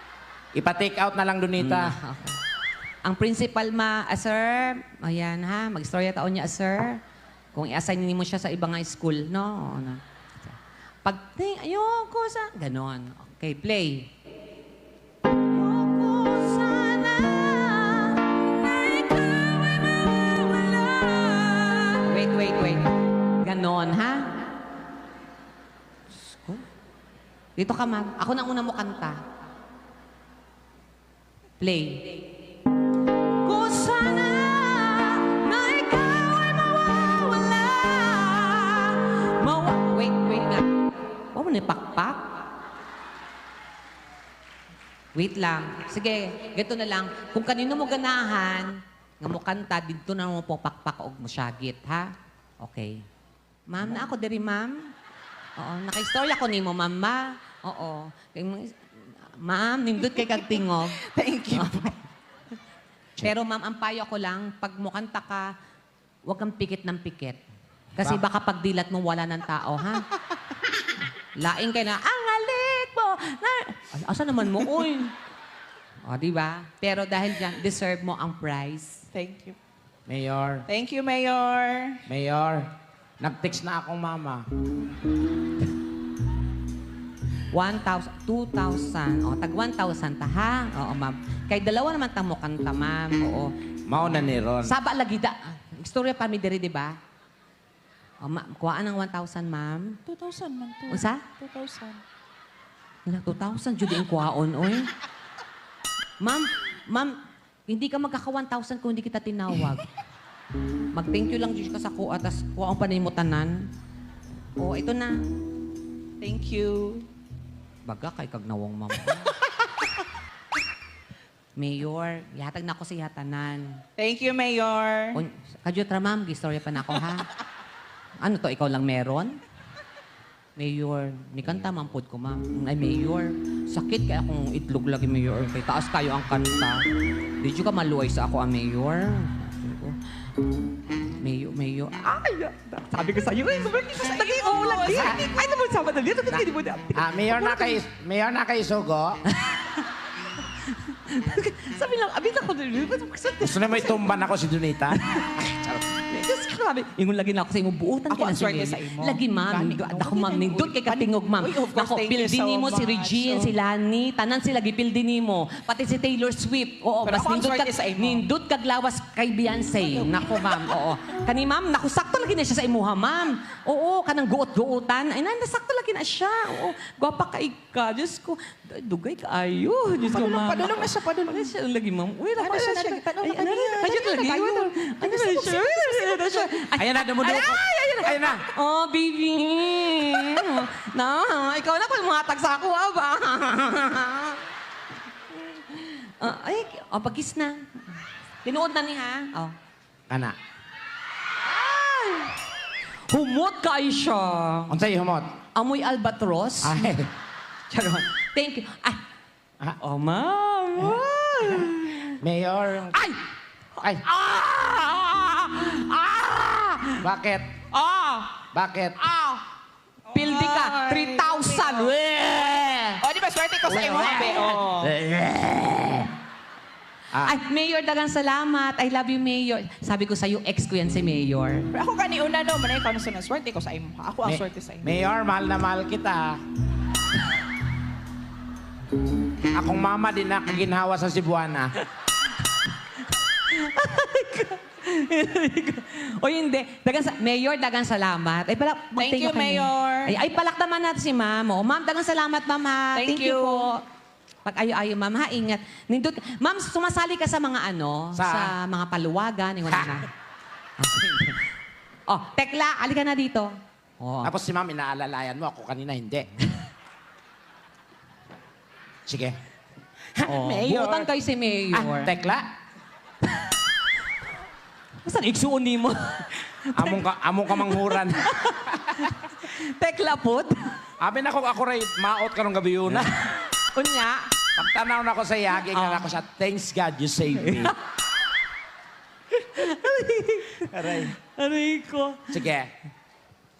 Ipa-take out na lang, Donita. Okay. Ang principal, sir, ayan ha, mag-istorya taon niya, sir. Kung i-assign mo siya sa ibang school, no? Pag, ayoko sa... Ganon. Okay, play. Ayoko sana na ikaw ay mawawala. Wait. Ganon, ha? Dito ka, ma'am. Ako na una mo kanta. Play. Ko sana na ikaw ay mawawala. Wait nga. Huwag mo nipakpak. Wait lang. Sige, ganito na lang. Kung kanino mo ganahan, nga mo kanta, dito na mo po pakpak o mo syagit, ha? Okay. Ma'am, na ako diri, ma'am. Oo, naka-istorya ko nimo, ma'am, ma. Oo. Ma'am, nindot kay kagtingog. Thank you. Pero ma'am, ang payo ko lang, pag mukanta ka, huwag kang pikit ng pikit. Kasi baka pagdilat mo, wala ng tao, ha? Laing kayo na, ang halik mo! Asa naman mo, uy? O, di ba? Pero dahil dyan, deserve mo ang prize. Thank you. Mayor, Thank you, Mayor. Mayor, nag-text na akong mama. 1,000, 2,000. O, tag 1,000 ta, ha? Oo, ma'am. Kay dalawa naman tamo kanta, ma'am. Oo. Mauna ni Ron. Saba lagi da. Istorya pa mi diri, di ba? O, kuhaan ng 1,000, ma'am. 2,000 man to. Unsa? 2,000. Wala, 2,000 jud ang kuhaon, oy. Ma'am, hindi ka magkaka 1,000 kung hindi kita tinawag. Mag-thank you lang jud ka sa kuha, tas kuha ang panimutanan. O, ito na. Thank you. Baga kay kag nawong mama. Mayor, yatag na ako sa yatanan. Thank you, Mayor. Kadyo tra, ma'am, gistorya pa na ako, ha? Ano to, ikaw lang meron? Mayor, ni kanta man pod ko, ma'am. Ay, Mayor, sakit kaya akong itlog lagi, Mayor. Kay taas kayo ang kanta. Di ka maluway sa ako, Mayor. Mayor. Ay, sabi ko sa'yo, lagi mo lagi. Ay, naman sama na dito. Mayor na kay Sugo. Sabi lang, abit ako dito. Gusto na may tumban ako si Donita. Diyos ko, grabe. Ingon lagi na ako sa imo, buutan Ako ka ang na swerte sa imo. Lagi, ma'am. Gani, Ako, ma'am. Nindot kay katingog, ma'am. Uy, of course, Ako, thank you pildi so nimo si much. Regine, si Lani. Tanan sila, gipildi nimo. Pati si Taylor Swift. Oo, Pero bas ako ang nindot swerte sa imo. nindot kag lawas kay Beyonce. Nako, ma'am. Oo. Kani, ma'am, naku, sakto lagi na siya sa imuha, ma'am. Oo, kanang guot-guotan. Ay, nasakto lagi na siya. Oo, gwapa kay ka. Diyos ko, dugay ka ayo. Diyos ko, ma'am. Padulong na siya, padulong. Ano siya lagi, ma'am? Uy, Ano siya, nagtanong na kanina. Ano lagi? Ano siya? Ayan na, dumudukot. Ayan na. Oh, baby. Ikaw na kung matag sa ako, ba? Pag-kiss na. Tinuod na ni, ha? Oh. Kana. Humot ka ay siya. Unsay humot? Amoy albatros. Ay. Charon. Thank you. Ay. Ah. Oh, ma'am. Mayor. Ay! Ay, bakit? Bakit? Pildi ka. 3,000. Weh! O, di ba, swerte ko sa imo, abe. Oh. Ay, Mayor, dagang salamat. I love you, Mayor. Sabi ko sa'yo, ex ko yan si Mayor. Pero ako kaniuna no, manay ka na swerte ko sa imo. Ako ang swerte sa imo. Mayor, mahal na mahal kita. Akong mama din na kaginhawa sa Cebuana. O hindi. Mayor, dagang salamat. Ay, Thank you, Mayor. Ay, palaktaman natin si Ma'am. O, Ma'am, dagang salamat, Ma'am, ha. Thank you. po. Pag ayo-ayo, Ma'am, ha. Ingat. Nindot. Ma'am, sumasali ka sa mga sa mga paluwagan. Ingon na. Oh, Tekla, alika na dito. Oh. Tapos si ma'am, inaalalayan mo. Ako kanina, hindi. Sige. Oh, Mayor. buotang kay si Mayor. Tekla. Saan igsuon ni mo? Among ka manghuran. Tekla put. Abi na ako ray maot karong gabi yun. Unya. Pagtanaw na ako sa yagi nga ako sa thanks God you saved me. Aray. Aray ko. Sige.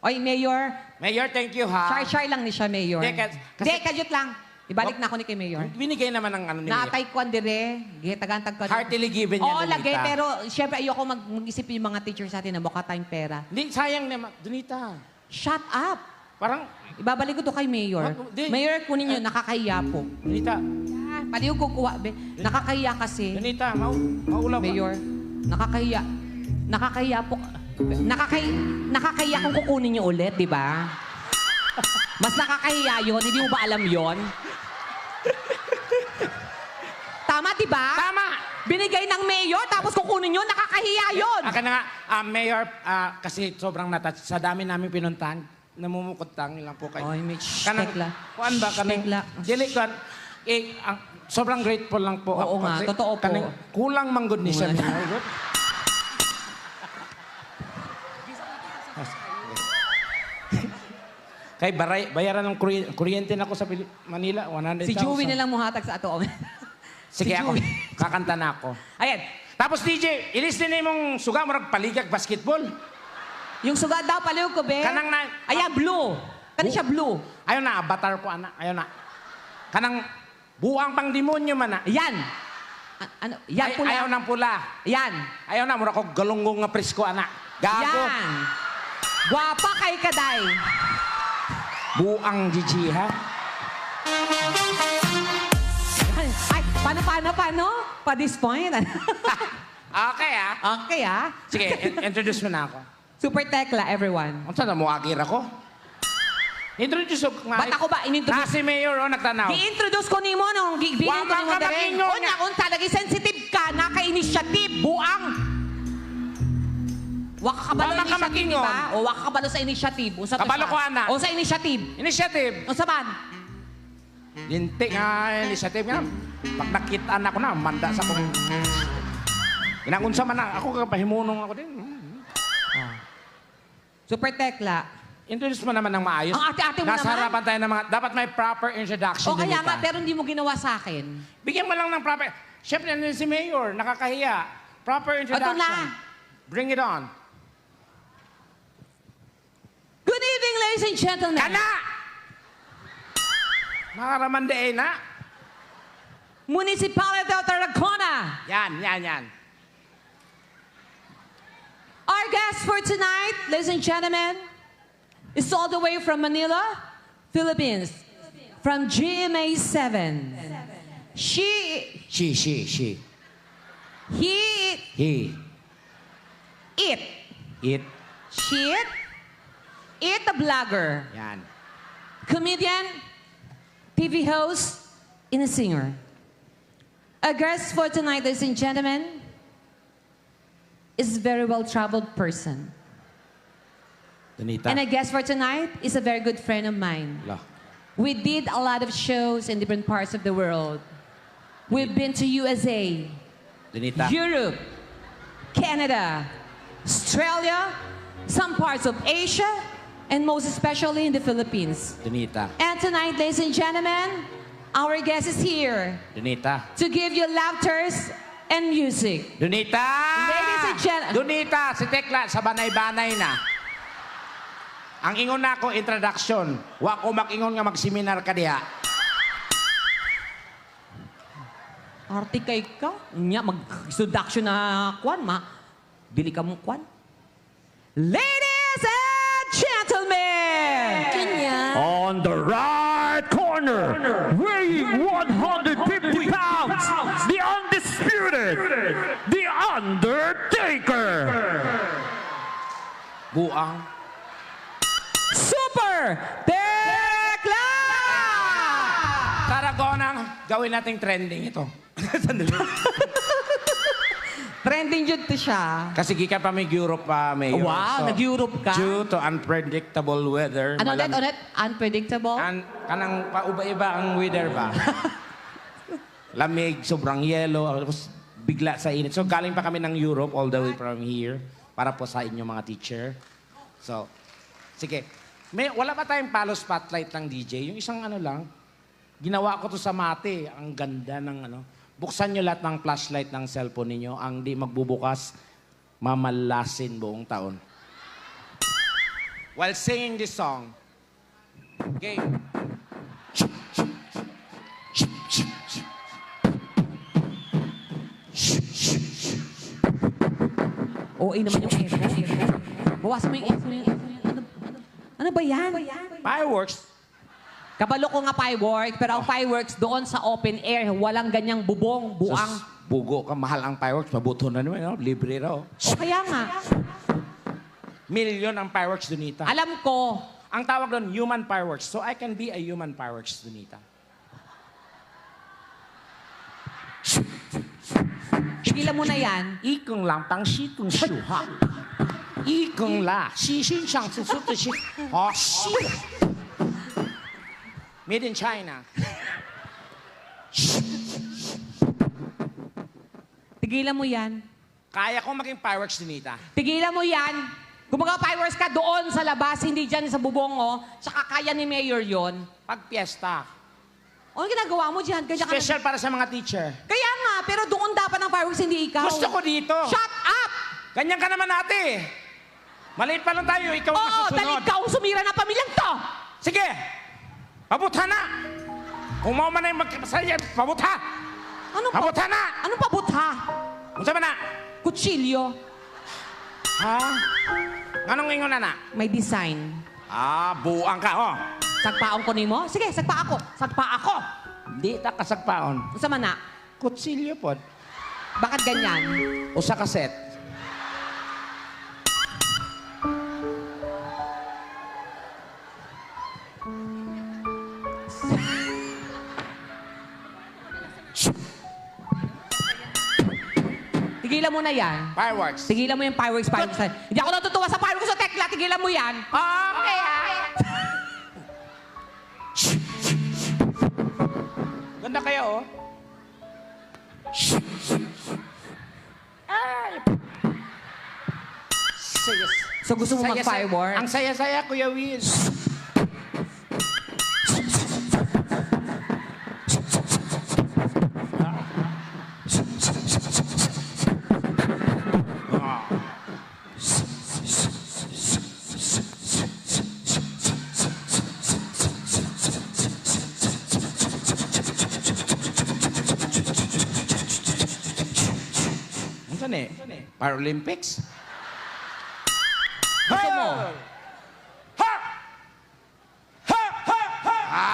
Oy, Mayor. Mayor, thank you ha. Shy lang ni siya, Mayor. Hindi, kasi- Hindi, kajut lang. Ibalik na ako ni kay Mayor. Binigay naman ng ano ni Mayor. Naatay ko dire. Gitagantag ko. Heartily given niya, Oo, Donita. lagay. Pero syempre ayoko mag-isip yung mga teachers natin na baka tayong pera. Hindi, sayang naman. Donita. Shut up. Parang, Ibabalik ko to kay Mayor. Di. Mayor, kunin nyo, nakakahiya po. Donita. Paliw ko kuha, be. Nakakahiya kasi. Donita, maulaw ka. Mayor, nakakahiya. Nakakahiya po. Nakakahiya kung kukunin nyo ulit, di ba? Mas nakakahiya yun. Hindi mo ba alam yon? Tama, di ba? Tama! Binigay ng mayor, tapos kukunin nyo, nakakahiya yun. Akin na nga, Mayor, kasi sobrang natouch. Sa dami namin pinuntahan, namumukotang lang po kayo. Oy, Mitch, Kanang, tekla. kuan ba? Kanang, Tekla. dili, kuan, sobrang grateful lang po. Oo ako nga, kasi totoo po. kanang kulang manggod ni siya. Kay bayaran ng kuryente na ako sa Manila, 100,000. Si Joey na lang muhatag sa ato. Sige si ako, Joey. kakanta na ako. Ayan, Tapos DJ, ilis din mong suga mo paligag basketball. yung suga daw, paliw ko, be. Kanang na... Ayan, blue. Kani siya blue. Ayaw na, avatar po, anak. Ayaw na. Kanang buang pang demonyo man na. Ayan. Ano? Yan pula. Ayaw ng pula. Yan. Ayaw na, mura ko galunggong nga presko, anak. Gago. Yan. Gwapa kay Kaday. Buang Gigi, ha? Ay, paano? Pa this point. Okay, ha? Okay, ah. Sige, introduce mo na ako. Super Tekla, everyone. Ang saan na mo, agir ako? Introduce ko nga. Ba't ako ba inintroduce? Si Mayor, nagtanaw. Gi-introduce ko ni mo nung gigbinin ko Wala ni mo ka dere. mag-ingon Unya, unta, lagi sensitive ka, naka-initiative, buang. Waka kabalo Wala ka initiative, mag-ingon. diba? O waka kabalo sa initiative. Unsa to Kabalo siya? ko, anak. O sa initiative. Initiative. Unsa man? Linti nga, initiative nga. Pag nakita na ako na, manda sa kong... Inangunsa man na, ako kapahimunong ako din. Super Tekla. Introduce mo naman ng maayos. Ang ate-ate mo Nasa naman. harapan tayo ng mga... Dapat may proper introduction. O kaya Donita. nga, pero hindi mo ginawa sa akin. Bigyan mo lang ng proper... Siyempre, nandun si Mayor. Nakakahiya. Proper introduction. na. Bring it on. Good evening, ladies and gentlemen. Kana! Nakaramande na. Municipality of Tarragona. Yan. Our guest for tonight, ladies and gentlemen, is all the way from Manila, Philippines, from GMA 7. She, She. he, He. it, It. she, it a blogger, Yan. comedian, TV host, and a singer. Our guest for tonight, ladies and gentlemen, is a very well-traveled person. Donita. And a guest for tonight is a very good friend of mine. Lah. We did a lot of shows in different parts of the world. We've been to USA, Donita. Europe, Canada, Australia, some parts of Asia, and most especially in the Philippines. Donita. And tonight, ladies and gentlemen, our guest is here Donita. to give you laughters and music. Donita! Ladies and gentlemen. Donita, si Tekla, sa banay-banay na. Ang ingon na ako, introduction. Wa ko makingon nga mag-seminar ka diha. Arte kay ka. Nya, mag-introduction na kwan, dili ka mong kwan. Ladies and gentlemen! On the right corner, weighing 150 pounds, the undisputed, the Undertaker. Buang. Super Tekla! Tarragona, gawin nating trending ito. Sandali. Trending yun to siya. Kasi gikan pa may Europe pa, Mayor. Wow, nag-Europe ka? Due to unpredictable weather. Ano ulit? Unpredictable? Kanang pauba-iba ang weather ba? lamig, sobrang yelo, tapos bigla sa init. So galing pa kami ng Europe all the way from here para po sa inyo mga teacher. So, sige. Wala pa tayong palo spotlight ng DJ. Yung isang ano lang, ginawa ko to sa mate. Ang ganda ng ano. Buksan nyo lahat ng flashlight ng cellphone ninyo. Ang di magbubukas, mamalasin buong taon. While singing this song, game. OA naman yung echo. Bawasan mo yung echo. Ano ba yan? Fireworks. Kabalo ko nga fireworks, pero ang fireworks doon sa open air, walang ganyang bubong, buang. Sus, bugo ka, mahal ang fireworks. Mabuto na naman, no? Libre raw. O kaya nga, Million ang fireworks, Donita. alam ko, Ang tawag doon, human fireworks. So I can be a human fireworks, Donita. tigilan mo na yan. 一更郎当西更秀哈，一更啦，西欣赏出出的是哦西，Made in China。 Tigilan mo yan. Kaya ko maging fireworks, Donita. Tigilan mo yan. Gumawa fireworks ka doon sa labas, hindi dyan sa bubong, oh. Tsaka kaya ni Mayor yon. Pag piyesta. Ano ginagawa mo dyan? Ganyan ka na- Special para sa mga teacher. Kaya nga, pero doon dapat ang fireworks, hindi ikaw. Gusto ko dito. Shut up! Ganyan ka naman ate. Maliit pa lang tayo, ikaw ang Oo, masusunod. dahil ikaw ang sumira ng pamilyang to. Sige, pabutha na. Kung mau man na yung magkapasaya, pabutha. Anong Pabutha na. Anong pabutha? Kung saan na? Kutsilyo. Ha? Anong ingon na? May design. Ah, buang ka, oh. Sagpaon ko nimo? Sige, sagpa ako. Sagpa ako. Di ta kasagpaon. Unsa man na? Kutsilyo pod. Bakit ganyan? O sa kaset. Tigilan mo na yan. Fireworks. Tigilan mo yung fireworks. Hindi ako natutuwa sa fireworks sa tekla. Tigilan mo yan. Okay, Ganda kayo, oh. Ay. Saya. So gusto mo Saya-saya. mag-fireworks? Ang saya-saya, Kuya Wiz. Ano saan eh? Paralympics? Gusto mo? Ha! Ha! Ha! Ha!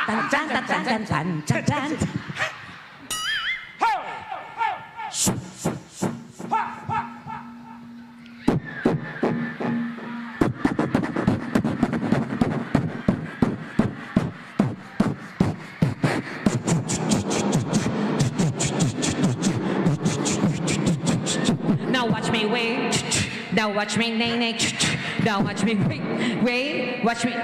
Tan tan tan tan tan tan tan tan. Ha! Now watch me wait. Now watch me nay nay. Now watch me wait. Wait. Watch me.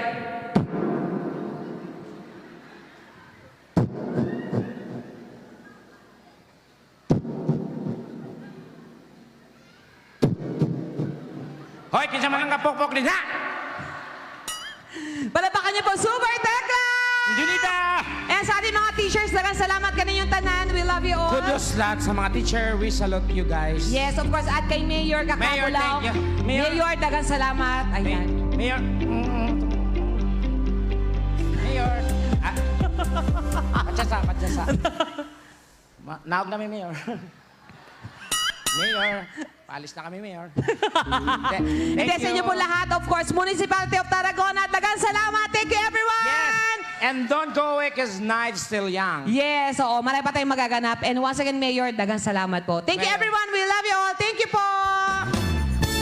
Hoy, kinsa man ang kapokpok din ha? Palapakan niyo po, Super Tekla! Junita! And sa ating mga teachers, dagang salamat kaninyong tanan. We love you all. Kudos lahat sa mga teacher. We salute you guys. Yes, of course. At kay Mayor Mayor, Kakabulaw. thank you. Mayor. dagang salamat. Ayan. Mayor. Mayor. Patsasa. Naog na may Mayor. Mayor. Paalis na kami, Mayor. Hindi, sa inyo po lahat, of course, Municipality of Tarragona. At dagang salamat. Thank you, everyone! Yes. And don't go away because night's still young. Yes, oo. Marami pa tayong magaganap. And once again, Mayor, dagang salamat po. Thank you, Mayor. everyone. We love you all. Thank you po!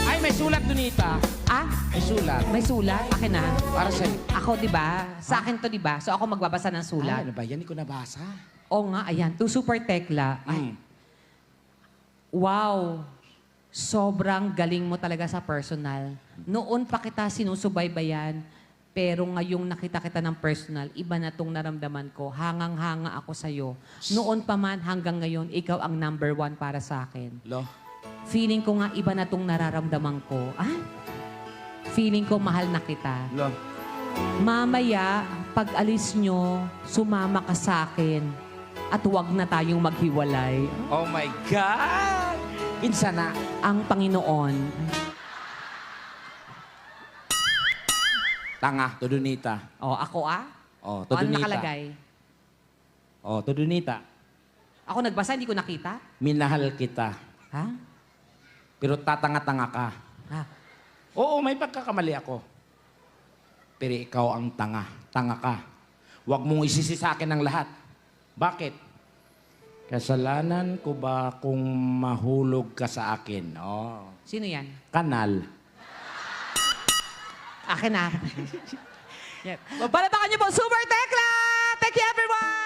Ay, may sulat, Donita. Ah? May sulat. May sulat? Akin na. Para sa'yo. Ako, di ba? Sa akin to, di ba? So ako magbabasa ng Ay, sulat. ano ba? Yan, hindi ko nabasa. Oo nga, ayan. To Super Tekla. Ay, wow. Sobrang galing mo talaga sa personal. Noon pa kita sinusubaybayan. Pero ngayong nakita kita ng personal, iba na tong naramdaman ko. Hangang-hanga ako sa'yo. Noon pa man hanggang ngayon, ikaw ang number 1 para sa akin. Lo, Feeling ko nga iba na tong nararamdaman ko. Feeling ko mahal na kita. lo. Mamaya, pag alis nyo, sumama ka sa akin. At huwag na tayong maghiwalay. Oh my God! Kinsa na? Ang Panginoon. Tanga, Tudunita. Ako Oh, Ano Tudunita. nakalagay? Oh, Tudunita. Ako nagbasa, hindi ko nakita. Minahal kita. Ha? Pero tatanga-tanga ka. Ha? Oo, may pagkakamali ako. Pero ikaw ang tanga. Tanga ka. Huwag mong isisi sa akin ang lahat. Bakit? Kasalanan ko ba kung mahulog ka sa akin? Oh. Sino yan? Kanal. Akin na. Yep. Palatakan niyo po, Super Tekla! Thank you, everyone!